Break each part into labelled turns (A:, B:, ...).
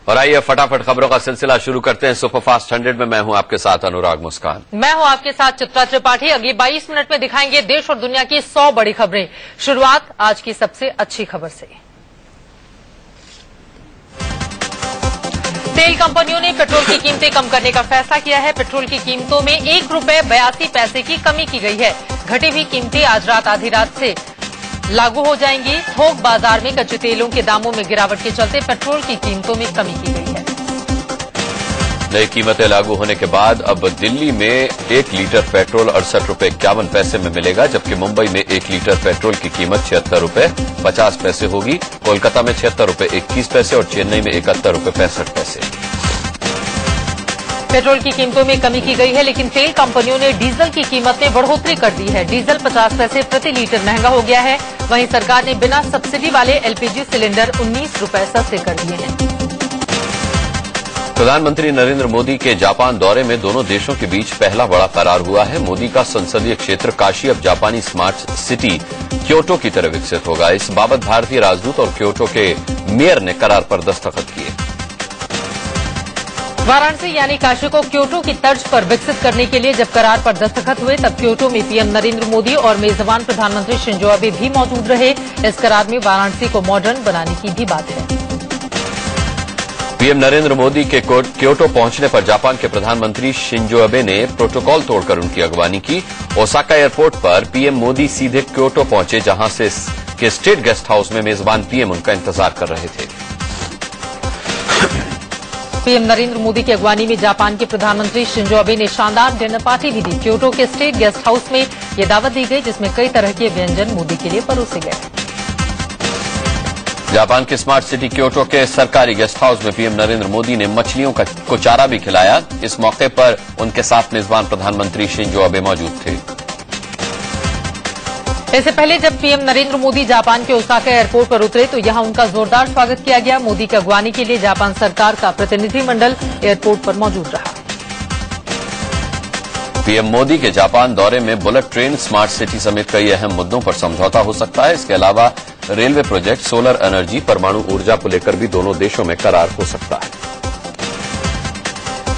A: और आइए फटाफट खबरों का सिलसिला शुरू करते हैं। सुपरफास्ट 100 में मैं हूं आपके साथ अनुराग मुस्कान।
B: मैं हूं आपके साथ चित्रा त्रिपाठी। अगले 22 मिनट में दिखाएंगे देश और दुनिया की 100 बड़ी खबरें। शुरुआत आज की सबसे अच्छी खबर से। तेल कंपनियों ने पेट्रोल की कीमतें कम करने का फैसला किया है। पेट्रोल की कीमतों में ₹1.82 की कमी की गई है। घटी हुई कीमतें आज रात आधी रात से लागू हो जाएंगी। थोक बाजार में कच्चे तेलों के दामों में गिरावट के चलते पेट्रोल की कीमतों में कमी की गई है।
A: नई कीमतें लागू होने के बाद अब दिल्ली में 1 लीटर पेट्रोल ₹68.51 में मिलेगा, जबकि मुंबई में 1 लीटर पेट्रोल की कीमत ₹76.50 होगी। कोलकाता में ₹76.21 और चेन्नई में ₹71.65।
B: पेट्रोल की कीमतों में कमी की गई है, लेकिन तेल कंपनियों ने डीजल की कीमत में बढ़ोतरी कर दी है। डीजल 50 पैसे प्रति लीटर महंगा हो गया है। वहीं सरकार ने बिना सब्सिडी वाले एलपीजी सिलेंडर ₹19 सस्ते कर दिए हैं।
A: प्रधानमंत्री नरेंद्र मोदी के जापान दौरे में दोनों देशों के बीच पहला बड़ा करार हुआ है। मोदी का संसदीय क्षेत्र काशी अब जापानी स्मार्ट सिटी क्योटो की तरह विकसित होगा। इस बाबत भारतीय राजदूत और क्योटो के मेयर ने करार पर दस्तखत किए।
B: वाराणसी यानी काशी को क्योटो की तर्ज पर विकसित करने के लिए जब करार पर दस्तखत हुए, तब क्योटो में पीएम नरेंद्र मोदी और मेजबान प्रधानमंत्री शिंजो अबे भी मौजूद रहे। इस करार में वाराणसी को मॉडर्न बनाने की भी बात है।
A: पीएम नरेंद्र मोदी के क्योटो पहुंचने पर जापान के प्रधानमंत्री शिंजो अबे ने प्रोटोकॉल तोड़कर उनकी अगवानी की। ओसाका एयरपोर्ट पर पीएम मोदी सीधे क्योटो पहुंचे, जहां से के स्टेट गेस्ट हाउस में मेजबान पीएम उनका इंतजार कर रहे थे।
B: पीएम नरेंद्र मोदी की अगवानी में जापान के प्रधानमंत्री शिंजो अबे ने शानदार डिनर पार्टी भी दी। क्योटो के स्टेट गेस्ट हाउस में ये दावत दी गई, जिसमें कई तरह के व्यंजन मोदी के लिए परोसे गए।
A: जापान के स्मार्ट सिटी क्योटो के सरकारी गेस्ट हाउस में पीएम नरेंद्र मोदी ने मछलियों को चारा भी खिलाया। इस मौके पर उनके साथ मेजबान प्रधानमंत्री शिंजो अबे मौजूद थे।
B: इससे पहले जब पीएम नरेंद्र मोदी जापान के ओसाका एयरपोर्ट पर उतरे, तो यहां उनका जोरदार स्वागत किया गया। मोदी की अगवानी के लिए जापान सरकार का प्रतिनिधिमंडल एयरपोर्ट पर मौजूद रहा।
A: पीएम मोदी के जापान दौरे में बुलेट ट्रेन, स्मार्ट सिटी समेत कई अहम मुद्दों पर समझौता हो सकता है। इसके अलावा रेलवे प्रोजेक्ट, सोलर एनर्जी, परमाणु ऊर्जा को लेकर भी दोनों देशों में करार हो सकता है।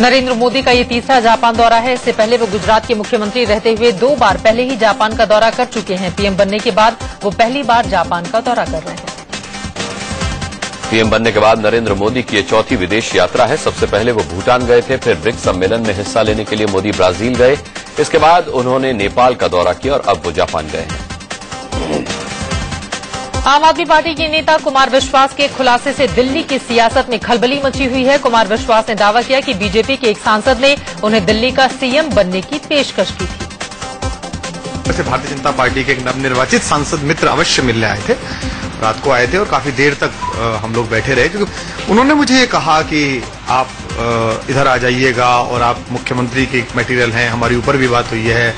B: नरेंद्र मोदी का ये तीसरा जापान दौरा है। इससे पहले वो गुजरात के मुख्यमंत्री रहते हुए 2 बार पहले ही जापान का दौरा कर चुके हैं। पीएम बनने के बाद वो पहली बार जापान का दौरा कर रहे हैं।
A: पीएम बनने के बाद नरेंद्र मोदी की ये चौथी विदेश यात्रा है। सबसे पहले वो भूटान गए थे, फिर ब्रिक्स सम्मेलन में हिस्सा लेने के लिए मोदी ब्राजील गए। इसके बाद उन्होंने नेपाल का दौरा किया और अब वो जापान गए हैं।
B: आम आदमी पार्टी के नेता कुमार विश्वास के खुलासे से दिल्ली की सियासत में खलबली मची हुई है। कुमार विश्वास ने दावा किया कि बीजेपी के एक सांसद ने उन्हें दिल्ली का सीएम बनने की पेशकश की थी।
C: वैसे भारतीय जनता पार्टी के एक नवनिर्वाचित सांसद मित्र अवश्य मिलने आए थे, रात को आए थे और काफी देर तक हम लोग बैठे रहे, क्योंकि उन्होंने मुझे ये कहा कि आप इधर आ जाइएगा और आप मुख्यमंत्री के मटेरियल हैं, हमारी ऊपर भी बात हुई है।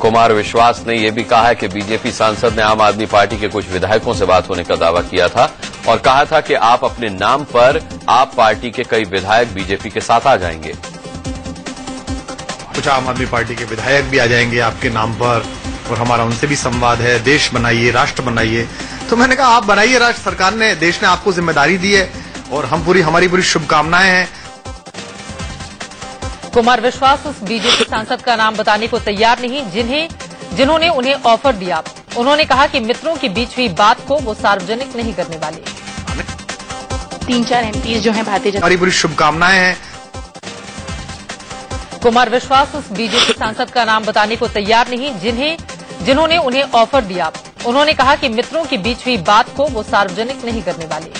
A: कुमार विश्वास ने यह भी कहा है कि बीजेपी सांसद ने आम आदमी पार्टी के कुछ विधायकों से बात होने का दावा किया था और कहा था कि आप अपने नाम पर आप पार्टी के कई विधायक बीजेपी के साथ आ जाएंगे।
C: कुछ आम आदमी पार्टी के विधायक भी आ जाएंगे आपके नाम पर और हमारा उनसे भी संवाद है। देश बनाइए, राष्ट्र बनाइए। तो मैंने कहा आप बनाइए राष्ट्र, सरकार ने, देश ने आपको जिम्मेदारी दी है और हमारी पूरी शुभकामनाएं हैं।
B: कुमार विश्वास उस बीजेपी सांसद का नाम बताने को तैयार नहीं जिन्होंने उन्हें ऑफर दिया। उन्होंने कहा कि मित्रों के बीच हुई बात को वो सार्वजनिक नहीं करने वाले।
D: 3-4 एमपीज जो हैं भारतीय जनता,
C: हमारी पूरी शुभकामनाएं हैं।
B: कुमार विश्वास उस बीजेपी सांसद का नाम बताने को तैयार नहीं जिन्होंने उन्हें ऑफर दिया। उन्होंने कहा कि मित्रों के बीच हुई बात को वो सार्वजनिक नहीं करने वाले।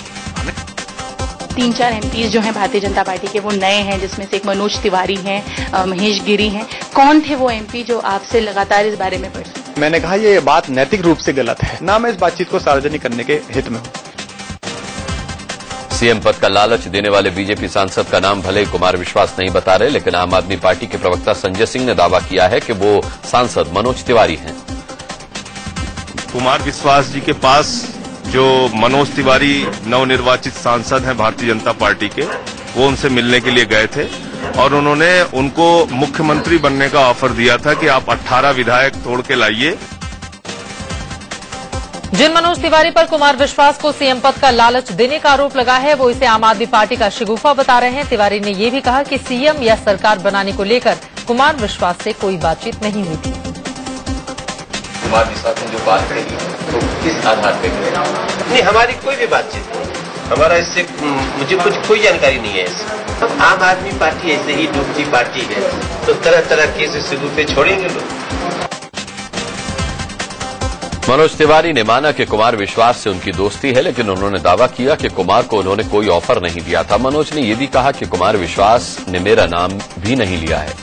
D: 3-4 एमपीज जो हैं भारतीय जनता पार्टी के, वो नए हैं, जिसमें से एक मनोज तिवारी हैं, महेश गिरी हैं। कौन थे वो एमपी जो आपसे लगातार इस बारे में पूछे?
C: मैंने कहा ये बात नैतिक रूप से गलत है, ना मैं इस बातचीत को सार्वजनिक करने के हित में हूं।
A: सीएम पद का लालच देने वाले बीजेपी सांसद का नाम भले ही कुमार विश्वास नहीं बता रहे, लेकिन आम आदमी पार्टी के प्रवक्ता संजय सिंह ने दावा किया है कि वो सांसद मनोज तिवारी हैं।
E: कुमार विश्वास जी के पास जो मनोज तिवारी नवनिर्वाचित सांसद हैं भारतीय जनता पार्टी के, वो उनसे मिलने के लिए गए थे और उन्होंने उनको मुख्यमंत्री बनने का ऑफर दिया था कि आप 18 विधायक तोड़ के लाइए।
B: जिन मनोज तिवारी पर कुमार विश्वास को सीएम पद का लालच देने का आरोप लगा है, वो इसे आम आदमी पार्टी का शिगुफा बता रहे हैं। तिवारी ने ये भी कहा कि सीएम या सरकार बनाने को लेकर कुमार विश्वास से कोई बातचीत नहीं हुई थी।
A: कुमार विश्वास ने जो बात कही तो किस आधार पर
F: नहीं, हमारी कोई भी बातचीत नहीं, हमारा इससे मुझे कोई जानकारी नहीं है इससे। आम आदमी पार्टी ऐसे ही डूबती पार्टी है, तो तरह तरह के शिगुफे छोड़ेंगे लोग।
A: मनोज तिवारी ने माना कि कुमार विश्वास से उनकी दोस्ती है, लेकिन उन्होंने दावा किया कि कुमार को उन्होंने कोई ऑफर नहीं दिया था। मनोज ने यह भी कहा कि कुमार विश्वास ने मेरा नाम भी नहीं लिया है।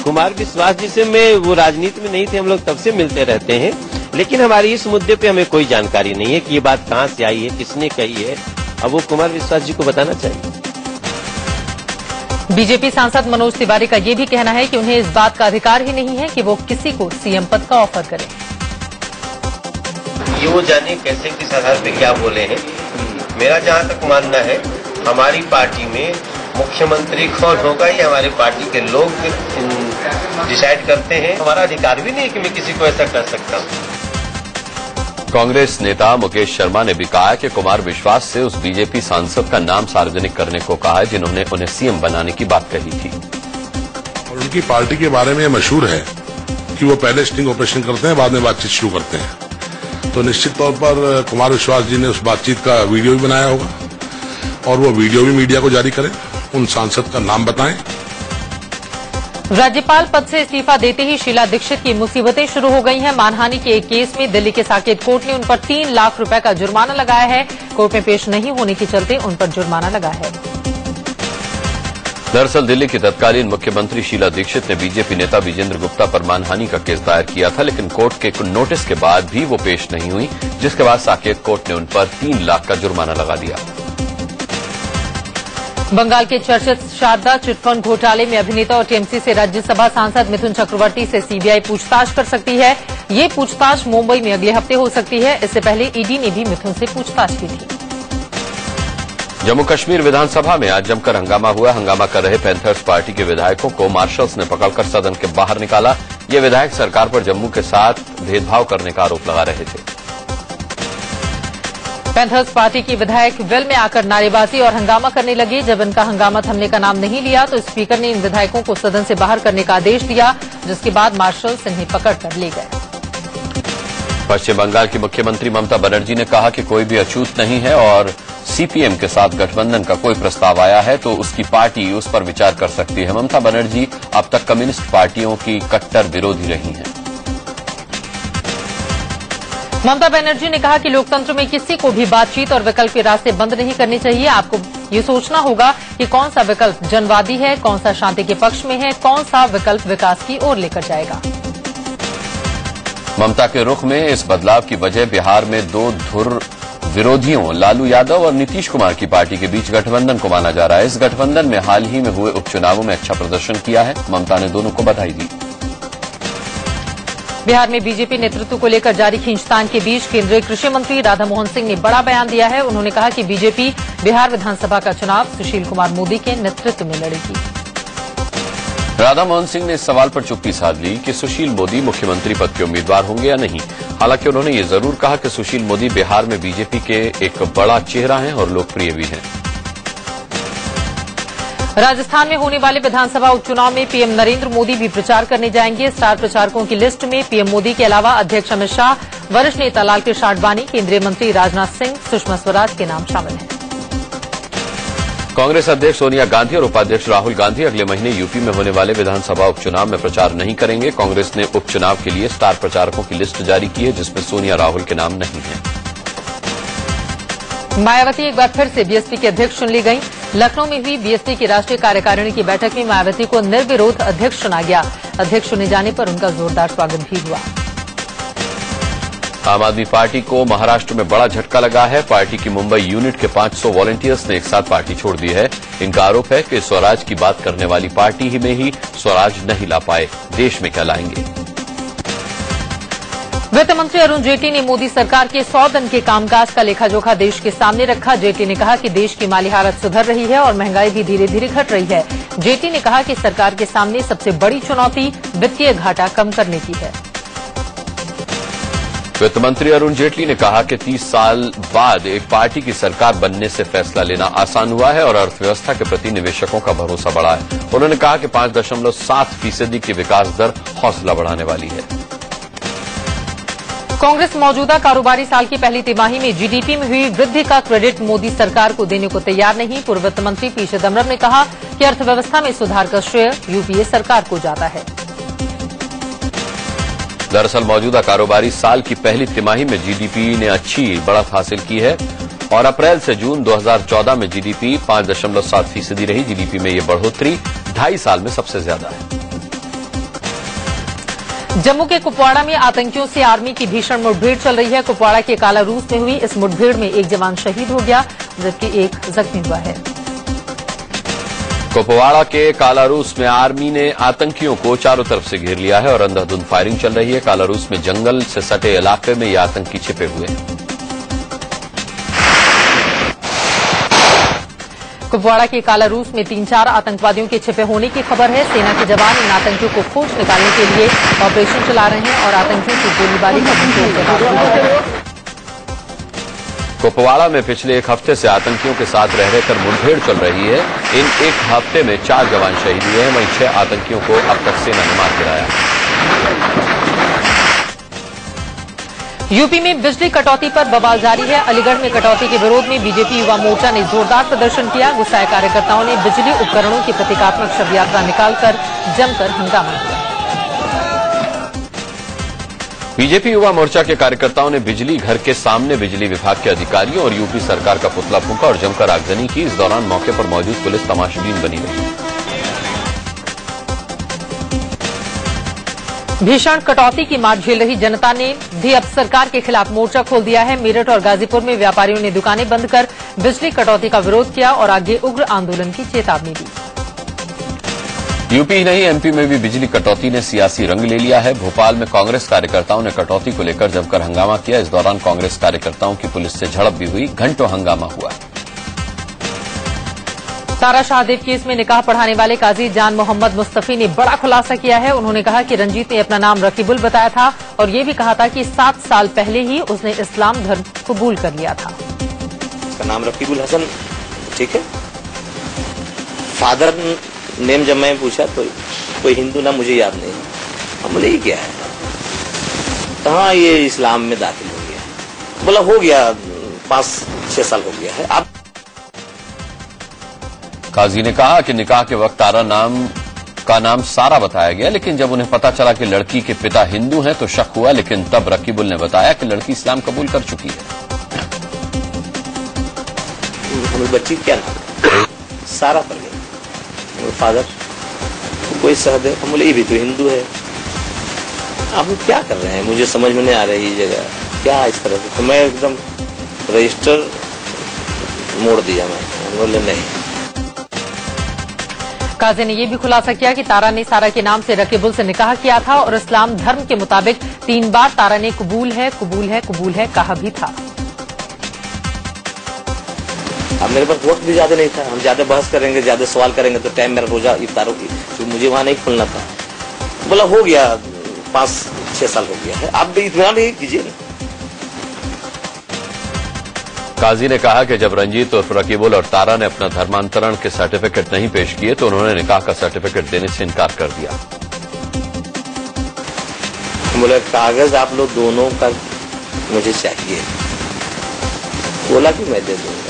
F: कुमार विश्वास जी से मैं वो राजनीति में नहीं थे, हम लोग तब से मिलते रहते हैं, लेकिन हमारी इस मुद्दे पे हमें कोई जानकारी नहीं है कि ये बात कहां से आई है, किसने कही है। अब वो कुमार विश्वास जी को बताना चाहिए।
B: बीजेपी सांसद मनोज तिवारी का ये भी कहना है कि उन्हें इस बात का अधिकार ही नहीं है कि वो किसी को सीएम पद का ऑफर करें।
F: ये वो जाने कैसे किस आधार पे क्या बोले हैं। मेरा जहां तक मानना है, हमारी पार्टी में मुख्यमंत्री कौन होगा ये हमारे पार्टी के लोग डिसाइड करते हैं। हमारा अधिकार भी नहीं है कि मैं किसी को ऐसा कर सकता हूं।
A: कांग्रेस नेता मुकेश शर्मा ने भी कहा कि कुमार विश्वास से उस बीजेपी सांसद का नाम सार्वजनिक करने को कहा जिन्होंने उन्हें सीएम बनाने की बात कही थी।
G: और उनकी पार्टी के बारे में मशहूर है कि वो पहले स्टिंग ऑपरेशन करते हैं, बाद में बातचीत शुरू करते हैं। तो निश्चित तौर पर कुमार विश्वास जी ने उस बातचीत का वीडियो भी बनाया होगा और वो वीडियो भी मीडिया को जारी करें, उन सांसद का नाम बताएं।
B: राज्यपाल पद से इस्तीफा देते ही शीला दीक्षित की मुसीबतें शुरू हो गई हैं। मानहानि के एक केस में दिल्ली के साकेत कोर्ट ने उन पर 3 लाख रुपए का जुर्माना लगाया है। कोर्ट में पेश नहीं होने के चलते उन पर जुर्माना लगा है।
A: दरअसल दिल्ली की तत्कालीन मुख्यमंत्री शीला दीक्षित ने बीजेपी नेता विजेंद्र गुप्ता पर मानहानि का केस दायर किया था, लेकिन कोर्ट के नोटिस के बाद भी वो पेश नहीं हुई, जिसके बाद साकेत कोर्ट ने उन पर 3 लाख का जुर्माना लगा दिया।
B: बंगाल के चर्चित शारदा चिटफंड घोटाले में अभिनेता और टीएमसी से राज्यसभा सांसद मिथुन चक्रवर्ती से सीबीआई पूछताछ कर सकती है। ये पूछताछ मुंबई में अगले हफ्ते हो सकती है। इससे पहले ईडी ने भी मिथुन से पूछताछ की थी।
A: जम्मू कश्मीर विधानसभा में आज जमकर हंगामा हुआ। हंगामा कर रहे पैंथर्स पार्टी के विधायकों को मार्शल्स ने पकड़कर सदन के बाहर निकाला। ये विधायक सरकार पर जम्मू के साथ भेदभाव करने का आरोप लगा रहे थे।
B: पैंथर्स पार्टी की विधायक वेल में आकर नारेबाजी और हंगामा करने लगी। जब इनका हंगामा थमने का नाम नहीं लिया तो स्पीकर ने इन विधायकों को सदन से बाहर करने का आदेश दिया, जिसके बाद मार्शल्स इन्हें पकड़कर ले गए।
A: पश्चिम बंगाल की मुख्यमंत्री ममता बनर्जी ने कहा कि कोई भी अछूत नहीं है और सीपीएम के साथ गठबंधन का कोई प्रस्ताव आया है तो उसकी पार्टी उस पर विचार कर सकती है। ममता बनर्जी अब तक कम्युनिस्ट पार्टियों की कट्टर विरोधी रही हैं।
B: ममता बनर्जी ने कहा कि लोकतंत्र में किसी को भी बातचीत और विकल्प के रास्ते बंद नहीं करने चाहिए। आपको ये सोचना होगा कि कौन सा विकल्प जनवादी है, कौन सा शांति के पक्ष में है, कौन सा विकल्प विकास की ओर लेकर जाएगा।
A: ममता के रुख में इस बदलाव की वजह बिहार में 2 धुर विरोधियों लालू यादव और नीतीश कुमार की पार्टी के बीच गठबंधन को माना जा रहा है। इस गठबंधन में हाल ही में हुए उपचुनावों में अच्छा प्रदर्शन किया है। ममता ने दोनों को बधाई दी।
B: बिहार में बीजेपी नेतृत्व को लेकर जारी खींचतान के बीच केंद्रीय कृषि मंत्री राधा मोहन सिंह ने बड़ा बयान दिया है। उन्होंने कहा कि बीजेपी बिहार विधानसभा का चुनाव सुशील कुमार मोदी के नेतृत्व में लड़ेगी।
A: राधा मोहन सिंह ने इस सवाल पर चुप्पी साध ली कि सुशील मोदी मुख्यमंत्री पद के उम्मीदवार होंगे या नहीं। हालांकि उन्होंने ये जरूर कहा कि सुशील मोदी बिहार में बीजेपी के एक बड़ा चेहरा हैं और लोकप्रिय भी हैं।
B: राजस्थान में होने वाले विधानसभा उपचुनाव में पीएम नरेंद्र मोदी भी प्रचार करने जाएंगे। स्टार प्रचारकों की लिस्ट में पीएम मोदी के अलावा अध्यक्ष अमित शाह, वरिष्ठ नेता लालकृष्ण आडवाणी, केंद्रीय मंत्री राजनाथ सिंह, सुषमा स्वराज के नाम शामिल हैं।
A: कांग्रेस अध्यक्ष सोनिया गांधी और उपाध्यक्ष राहुल गांधी अगले महीने यूपी में होने वाले विधानसभा उपचुनाव में प्रचार नहीं करेंगे। कांग्रेस ने उपचुनाव के लिए स्टार प्रचारकों की लिस्ट जारी की है, जिसमें सोनिया राहुल के नाम नहीं है।
B: मायावती एक बार फिर से बीएसपी की अध्यक्ष चुन ली गई। लखनऊ में हुई बीएसपी की राष्ट्रीय कार्यकारिणी की बैठक में मायावती को निर्विरोध अध्यक्ष चुना गया। अध्यक्ष चुने जाने पर उनका जोरदार स्वागत भी हुआ।
A: आम आदमी पार्टी को महाराष्ट्र में बड़ा झटका लगा है। पार्टी की मुंबई यूनिट के 500 वॉलंटियर्स ने एक साथ पार्टी छोड़ दी है। इनका आरोप है कि स्वराज की बात करने वाली पार्टी ही में ही स्वराज नहीं ला पाए, देश में क्या लाएंगे।
B: वित्त मंत्री अरुण जेटली ने मोदी सरकार के 100 दिन के कामकाज का लेखा-जोखा देश के सामने रखा। जेटली ने कहा कि देश की माली हालत सुधर रही है और महंगाई भी धीरे धीरे घट रही है। जेटली ने कहा कि सरकार के सामने सबसे बड़ी चुनौती वित्तीय घाटा कम करने की है।
A: वित्त मंत्री अरुण जेटली ने कहा कि 30 साल बाद एक पार्टी की सरकार बनने से फैसला लेना आसान हुआ है और अर्थव्यवस्था के प्रति निवेशकों का भरोसा बढ़ा है। उन्होंने कहा कि 5.7% की विकास दर हौसला बढ़ाने वाली है।
B: कांग्रेस मौजूदा कारोबारी साल की पहली तिमाही में जीडीपी में हुई वृद्धि का क्रेडिट मोदी सरकार को देने को तैयार नहीं। पूर्व वित्त मंत्री पी चिदम्बरम ने कहा कि अर्थव्यवस्था में सुधार का श्रेय यूपीए सरकार को जाता है।
A: दरअसल मौजूदा कारोबारी साल की पहली तिमाही में जीडीपी ने अच्छी बढ़त हासिल की है और अप्रैल से जून 2014 में जीडीपी 5.7% रही। जीडीपी में यह बढ़ोतरी 2.5 साल में सबसे ज्यादा है।
B: जम्मू के कुपवाड़ा में आतंकियों से आर्मी की भीषण मुठभेड़ चल रही है। कुपवाड़ा के कालारूस में हुई इस मुठभेड़ में एक जवान शहीद हो गया जबकि एक जख्मी हुआ है।
A: कुपवाड़ा के कालारूस में आर्मी ने आतंकियों को चारों तरफ से घेर लिया है और अंधाधुंध फायरिंग चल रही है। कालारूस में जंगल से सटे इलाके में ये आतंकी छिपे हुए हैं।
B: कुपवाड़ा के कालारूस में 3-4 आतंकवादियों के छिपे होने की खबर है। सेना के जवान इन आतंकियों को खोज निकालने के लिए ऑपरेशन चला रहे हैं और आतंकियों की गोलीबारी का मुठभेड़।
A: कुपवाड़ा में पिछले एक हफ्ते से आतंकियों के साथ रहकर मुठभेड़ चल रही है। इन एक हफ्ते में 4 जवान शहीद हुए हैं, वहीं 6 आतंकियों को अब तक सेना ने मार गिराया।
B: यूपी में बिजली कटौती पर बवाल जारी है। अलीगढ़ में कटौती के विरोध में बीजेपी युवा मोर्चा ने जोरदार प्रदर्शन किया। गुस्साए कार्यकर्ताओं ने बिजली उपकरणों की प्रतीकात्मक शव यात्रा निकालकर जमकर हंगामा किया।
A: बीजेपी युवा मोर्चा के कार्यकर्ताओं ने बिजली घर के सामने बिजली विभाग के अधिकारियों और यूपी सरकार का पुतला फूंका और जमकर आगजनी की। इस दौरान मौके पर मौजूद पुलिस तमाशाबीन बनी रही।
B: भीषण कटौती की मार झेल रही जनता ने भी अब सरकार के खिलाफ मोर्चा खोल दिया है। मेरठ और गाजीपुर में व्यापारियों ने दुकानें बंद कर बिजली कटौती का विरोध किया और आगे उग्र आंदोलन की चेतावनी दी।
A: यूपी ही नहीं, एमपी में भी बिजली कटौती ने सियासी रंग ले लिया है। भोपाल में कांग्रेस कार्यकर्ताओं ने कटौती को लेकर जमकर हंगामा किया। इस दौरान कांग्रेस कार्यकर्ताओं की पुलिस से झड़प भी हुई। घंटों हंगामा हुआ।
B: तारा शाहदेव केस में निकाह पढ़ाने वाले काजी जान मोहम्मद मुस्तफी ने बड़ा खुलासा किया है। उन्होंने कहा कि रंजीत ने अपना नाम रकीबुल बताया था और ये भी कहा था कि 7 साल पहले ही उसने इस्लाम धर्म कबूल कर लिया था।
H: उसका नाम रकीबुल हसन, ठीक है। फादर नेम जब मैं पूछा तो कोई हिंदू नाम मुझे याद नहीं। हम बोले ये क्या है, कहाँ ये इस्लाम में दाखिल हो गया। बोला हो गया 5-6 साल हो गया है। अब
A: काजी ने कहा कि निकाह के वक्त तारा का नाम सारा बताया गया, लेकिन जब उन्हें पता चला कि लड़की के पिता हिंदू हैं तो शक हुआ, लेकिन तब रकीबुल ने बताया कि लड़की इस्लाम कबूल कर चुकी है।
H: हमें बच्ची क्या नाम सारा पड़ गया। फादर कोई सहद है, हम बोले ये भी तो हिंदू है। आप क्या कर रहे हैं, मुझे समझ में नहीं आ रही ये जगह क्या इस तरह से। तो मैं एकदम रजिस्टर मोड़ दिया। मैं बोले नहीं।
B: काजी ने यह भी खुलासा किया कि तारा ने सारा के नाम से रकीबुल से निकाह किया था और इस्लाम धर्म के मुताबिक 3 बार तारा ने कबूल है कबूल है कबूल है कहा भी था।
H: अब मेरे पास वक्त भी ज्यादा नहीं था। हम ज्यादा बहस करेंगे, ज्यादा सवाल करेंगे तो टाइम मेरा रोजा इफ्तारों की तो मुझे वहां नहीं खुलना था। बोला हो गया 5-6 साल हो गया है, आप भी इतना भी कीजिए।
A: काजी ने कहा कि जब रंजीत उर्फ रकीबुल और तारा ने अपना धर्मांतरण के सर्टिफिकेट नहीं पेश किए तो उन्होंने निकाह का सर्टिफिकेट देने से इनकार कर दिया।
H: बोला कागज आप लोग दोनों का मुझे चाहिए। बोला कि मैं दे दूंगा।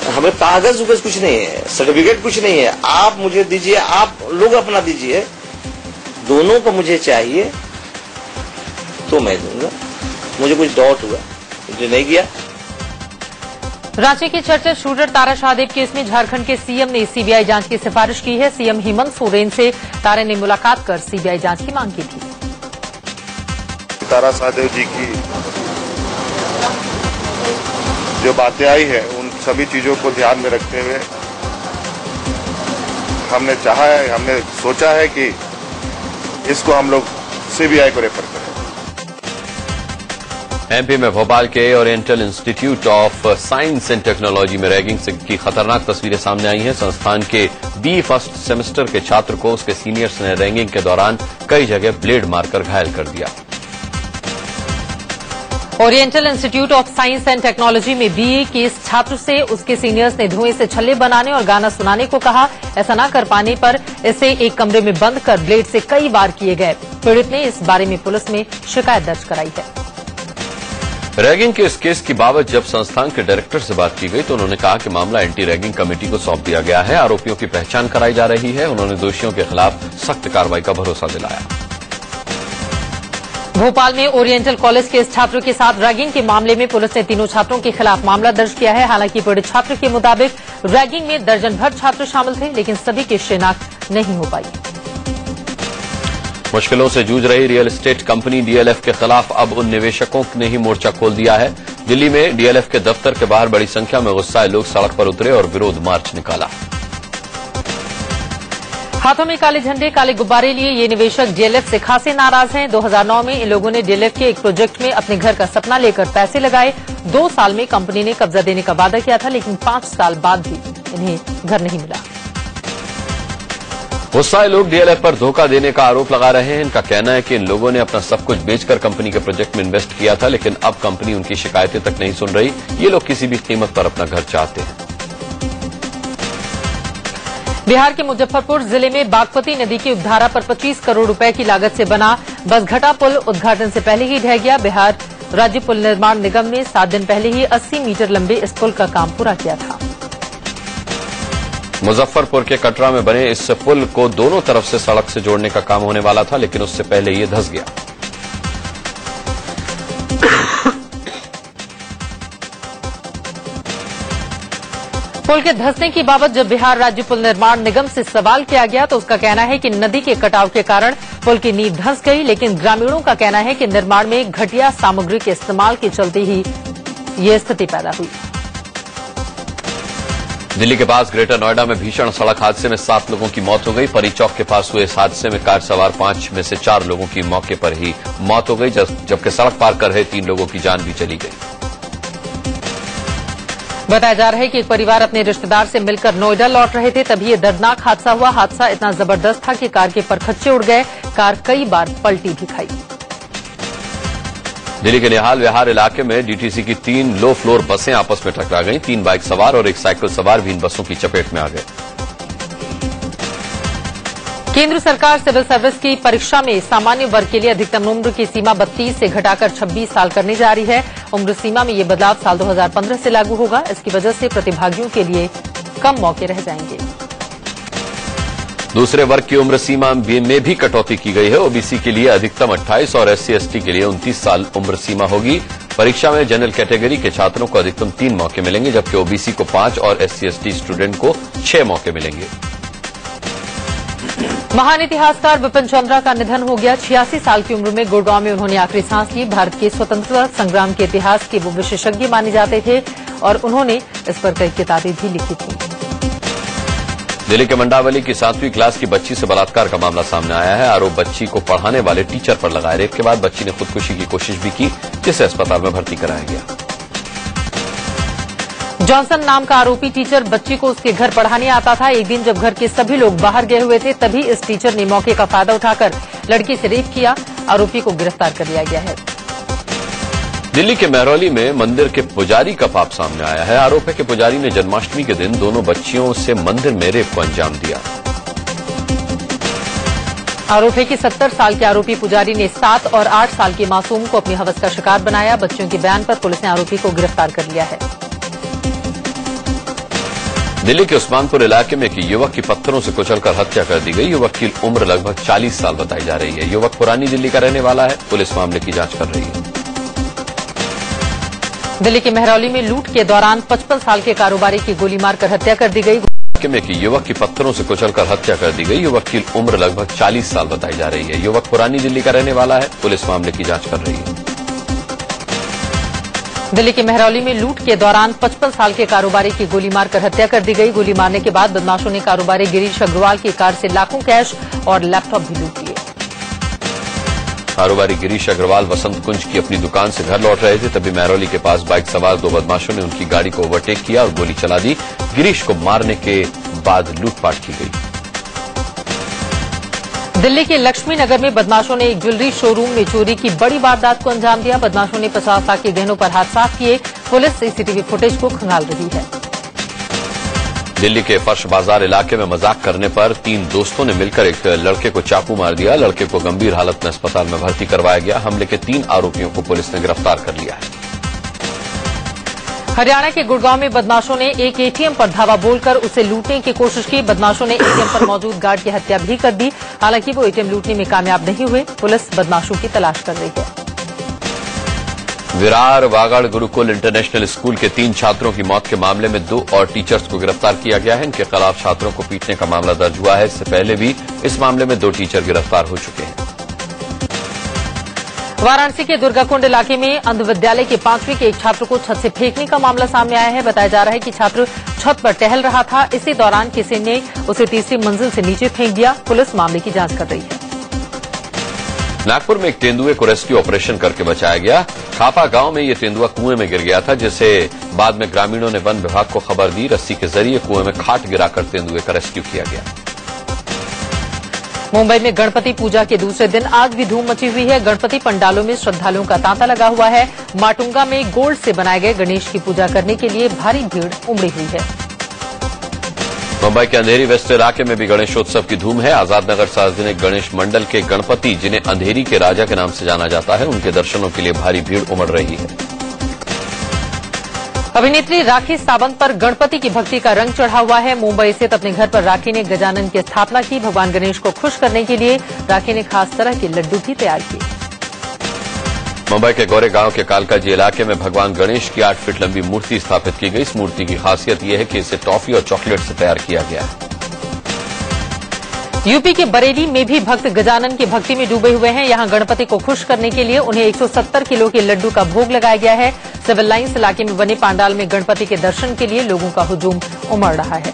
H: हमें कागज उगज कुछ नहीं है, सर्टिफिकेट कुछ नहीं है। आप मुझे दीजिए, आप लोग अपना दीजिए, दोनों को मुझे चाहिए तो मैं दूंगा। मुझे कुछ डाउट हुआ, मुझे नहीं किया।
B: रांची की चर्चित शूटर तारा शाहदेव केस में झारखंड के सीएम ने सीबीआई जांच की सिफारिश की है। सीएम हेमंत सोरेन से तारा ने मुलाकात कर सीबीआई जांच की मांग की थी।
I: तारा शाहदेव जी की जो बातें आई है उन सभी चीजों को ध्यान में रखते हुए हमने सोचा है कि इसको हम लोग सीबीआई को रेफर करें।
A: एमपी में भोपाल के oriental institute of science and technology में रैगिंग की खतरनाक तस्वीरें सामने आई हैं। संस्थान के बी फर्स्ट सेमेस्टर के छात्र को उसके सीनियर्स ने रैगिंग के दौरान कई जगह ब्लेड मारकर घायल कर दिया।
B: Oriental institute of science and technology में बीए के इस छात्र से उसके सीनियर्स ने धुएं से छल्ले बनाने और गाना सुनाने को कहा। ऐसा न कर पाने पर इसे एक कमरे में बंद कर ब्लेड से कई बार किए गए। पीड़ित ने इस बारे में पुलिस में शिकायत दर्ज कराई है।
A: रैगिंग के इस केस की बाबत जब संस्थान के डायरेक्टर से बात की गई तो उन्होंने कहा कि मामला एंटी रैगिंग कमेटी को सौंप दिया गया है। आरोपियों की पहचान कराई जा रही है। उन्होंने दोषियों के खिलाफ सख्त कार्रवाई का भरोसा दिलाया।
B: भोपाल में ओरिएंटल कॉलेज के इस छात्र के साथ रैगिंग के मामले में पुलिस ने तीनों छात्रों के खिलाफ मामला दर्ज किया है। हालांकि पीड़ित छात्र के मुताबिक रैगिंग में दर्जन भर छात्र शामिल थे, लेकिन सभी की शिनाख्त नहीं हो पाई।
A: मुश्किलों से जूझ रही रियल एस्टेट कंपनी डीएलएफ के खिलाफ अब उन निवेशकों ने ही मोर्चा खोल दिया है। दिल्ली में डीएलएफ के दफ्तर के बाहर बड़ी संख्या में गुस्साए लोग सड़क पर उतरे और विरोध मार्च निकाला।
B: हाथों में काले झंडे, काले गुब्बारे लिए ये निवेशक डीएलएफ से खासे नाराज हैं। 2009 में इन लोगों ने डीएलएफ के एक प्रोजेक्ट में अपने घर का सपना लेकर पैसे लगाए। 2 साल में कंपनी ने कब्जा देने का वादा किया था, लेकिन 5 साल बाद भी इन्हें घर नहीं मिला।
A: गुस्साए लोग डीएलएफ पर धोखा देने का आरोप लगा रहे हैं। इनका कहना है कि इन लोगों ने अपना सब कुछ बेचकर कंपनी के प्रोजेक्ट में इन्वेस्ट किया था, लेकिन अब कंपनी उनकी शिकायतें तक नहीं सुन रही। ये लोग किसी भी कीमत पर अपना घर चाहते हैं।
B: बिहार के मुजफ्फरपुर जिले में बागमती नदी की उपधारा पर 25 करोड़ रुपए की लागत से बना बसघटा पुल उद्घाटन से पहले ही ढह गया। बिहार राज्य पुल निर्माण निगम ने 7 दिन पहले ही 80 मीटर लंबे इस पुल का काम पूरा किया था।
A: मुजफ्फरपुर के कटरा में बने इस पुल को दोनों तरफ से सड़क से जोड़ने का काम होने वाला था, लेकिन उससे पहले ये धंस गया।
B: पुल के धंसने की बाबत जब बिहार राज्य पुल निर्माण निगम से सवाल किया गया तो उसका कहना है कि नदी के कटाव के कारण पुल की नींव धंस गई, लेकिन ग्रामीणों का कहना है कि निर्माण में घटिया सामग्री के इस्तेमाल के चलते ही ये स्थिति पैदा हुई।
A: दिल्ली के पास ग्रेटर नोएडा में भीषण सड़क हादसे में 7 लोगों की मौत हो गई। परी चौक के पास हुए इस हादसे में कार सवार 5 में से 4 लोगों की मौके पर ही मौत हो गई, जबकि सड़क पार कर रहे 3 लोगों की जान भी चली गई।
B: बताया जा रहा है कि एक परिवार अपने रिश्तेदार से मिलकर नोएडा लौट रहे थे, तभी ये दर्दनाक हादसा हुआ। हादसा इतना जबरदस्त था कि कार के परखच्चे उड़ गए। कार कई बार पलटी भी खाई।
A: दिल्ली के निहाल विहार इलाके में डीटीसी की 3 लो फ्लोर बसें आपस में टकरा गईं। 3 बाइक सवार और 1 साइकिल सवार भी इन बसों की चपेट में आ गए।
B: केंद्र सरकार सिविल सर्विस की परीक्षा में सामान्य वर्ग के लिए अधिकतम उम्र की सीमा 32 से घटाकर 26 साल करने जा रही है। उम्र सीमा में ये बदलाव साल 2015 से लागू होगा। इसकी वजह से प्रतिभागियों के लिए कम मौके रह जाएंगे।
A: दूसरे वर्ग की उम्र सीमा में भी कटौती की गई है। ओबीसी के लिए अधिकतम 28 और SC/ST के लिए 29 साल उम्र सीमा होगी। परीक्षा में जनरल कैटेगरी के छात्रों को अधिकतम 3 मौके मिलेंगे, जबकि ओबीसी को 5 और SC/ST स्टूडेंट को 6 मौके मिलेंगे।
B: महान इतिहासकार बिपिन चंद्रा का निधन हो गया। 86 साल की उम्र में गुड़गांव में उन्होंने आखिरी सांस ली। भारत के स्वतंत्रता संग्राम के इतिहास के वो विशेषज्ञ माने जाते थे और उन्होंने इस पर कई किताबें भी लिखी थी।
A: दिल्ली के मंडावली की 7वीं क्लास की बच्ची से बलात्कार का मामला सामने आया है। आरोप बच्ची को पढ़ाने वाले टीचर पर लगाए। रेप के बाद बच्ची ने खुदकुशी की कोशिश भी की, जिसे अस्पताल में भर्ती कराया गया।
B: जॉनसन नाम का आरोपी टीचर बच्ची को उसके घर पढ़ाने आता था। एक दिन जब घर के सभी लोग बाहर गए हुए थे, तभी इस टीचर ने मौके का फायदा उठाकर लड़की से रेप किया। आरोपी को गिरफ्तार कर लिया गया है।
A: दिल्ली के महरौली में मंदिर के पुजारी का पाप सामने आया है। आरोप है कि पुजारी ने जन्माष्टमी के दिन दोनों बच्चियों से मंदिर में रेप को अंजाम दिया।
B: आरोप है कि 70 साल के आरोपी पुजारी ने 7 और 8 साल के मासूम को अपनी हवस का शिकार बनाया। बच्चियों के बयान पर पुलिस ने आरोपी को गिरफ्तार कर लिया है।
A: दिल्ली के उस्मानपुर इलाके में एक युवक की पत्थरों से कुचलकर हत्या कर दी गई। युवक की उम्र लगभग 40 साल बताई जा रही है। युवक पुरानी दिल्ली का रहने वाला है। पुलिस मामले की जांच कर रही है।
B: दिल्ली के महरौली में लूट के दौरान 55 साल के कारोबारी की गोली मारकर हत्या कर दी गई।
A: इलाके में एक युवक की पत्थरों से कुचलकर हत्या कर दी गई। युवक की उम्र लगभग 40 साल बताई जा रही है। युवक पुरानी दिल्ली का रहने वाला है। पुलिस मामले की जांच कर रही है।
B: दिल्ली के महरौली में लूट के दौरान 55 साल के कारोबारी की गोली मारकर हत्या कर दी गई। गोली मारने के बाद बदमाशों ने कारोबारी गिरीश अग्रवाल की कार से लाखों कैश और लैपटॉप भी लूट लिए।
A: कारोबारी गिरीश अग्रवाल वसंत कुंज की अपनी दुकान से घर लौट रहे थे, तभी महरौली के पास बाइक सवार 2 बदमाशों ने उनकी गाड़ी को ओवरटेक किया और गोली चला दी। गिरीश को मारने के बाद लूटपाट की गई।
B: दिल्ली के लक्ष्मी नगर में बदमाशों ने एक ज्वेलरी शोरूम में चोरी की बड़ी वारदात को अंजाम दिया। बदमाशों ने 50 लाख के गहनों पर हाथ साफ किए। पुलिस सीसीटीवी फुटेज को खंगाल रही है।
A: दिल्ली के फर्श बाजार इलाके में मजाक करने पर 3 दोस्तों ने मिलकर एक लड़के को चाकू मार दिया। लड़के को गंभीर हालत में अस्पताल में भर्ती करवाया गया। हमले के 3 आरोपियों को पुलिस ने गिरफ्तार कर लिया है।
B: हरियाणा के गुड़गांव में बदमाशों ने एक एटीएम पर धावा बोलकर उसे लूटने की कोशिश की। बदमाशों ने एटीएम पर मौजूद गार्ड की हत्या भी कर दी। हालांकि वो एटीएम लूटने में कामयाब नहीं हुए। पुलिस बदमाशों की तलाश कर रही है।
A: विरार वागड़ गुरुकुल इंटरनेशनल स्कूल के 3 छात्रों की मौत के मामले में 2 और टीचर्स को गिरफ्तार किया गया है। इनके खिलाफ छात्रों को पीटने का मामला दर्ज हुआ है। इससे पहले भी इस मामले में 2 टीचर गिरफ्तार हो चुके हैं।
B: वाराणसी के दुर्गाकुंड इलाके में अंध विद्यालय के 5वीं के एक छात्र को छत से फेंकने का मामला सामने आया है। बताया जा रहा है कि छात्र छत पर टहल रहा था। इसी दौरान किसी ने उसे तीसरी मंजिल से नीचे फेंक दिया। पुलिस मामले की जांच कर रही है।
A: नागपुर में एक तेंदुए को रेस्क्यू ऑपरेशन करके बचाया गया। खापा गांव में ये तेंदुआ कुएं में गिर गया था, जिसे बाद में ग्रामीणों ने वन विभाग को खबर दी। रस्सी के जरिए कुएं में खाट गिराकर तेंदुए का रेस्क्यू किया गया।
B: मुंबई में गणपति पूजा के दूसरे दिन आज भी धूम मची हुई है। गणपति पंडालों में श्रद्धालुओं का तांता लगा हुआ है। माटुंगा में गोल्ड से बनाए गए गणेश की पूजा करने के लिए भारी भीड़ उमड़ी हुई है।
A: मुंबई के अंधेरी वेस्ट इलाके में भी गणेशोत्सव की धूम है। आजाद नगर सार्वजनिक गणेश मंडल के गणपति, जिन्हें अंधेरी के राजा के नाम से जाना जाता है, उनके दर्शनों के लिए भारी भीड़ उमड़ रही है।
B: अभिनेत्री राखी सावंत पर गणपति की भक्ति का रंग चढ़ा हुआ है। मुंबई स्थित अपने घर पर राखी ने गजानन की स्थापना की। भगवान गणेश को खुश करने के लिए राखी ने खास तरह के लड्डू भी तैयार किए।
A: मुंबई के गोरेगांव के कालकाजी इलाके में भगवान गणेश की 8 फीट लंबी मूर्ति स्थापित की गई। इस मूर्ति की खासियत यह है कि इसे टॉफी और चॉकलेट से तैयार किया गया है।
B: यूपी के बरेली में भी भक्त गजानन की भक्ति में डूबे हुए हैं। यहां गणपति को खुश करने के लिए उन्हें 170 किलो के लड्डू का भोग लगाया गया है। सिविल लाइन्स इलाके में बने पांडाल में गणपति के दर्शन के लिए लोगों का हुजूम उमड़ रहा है।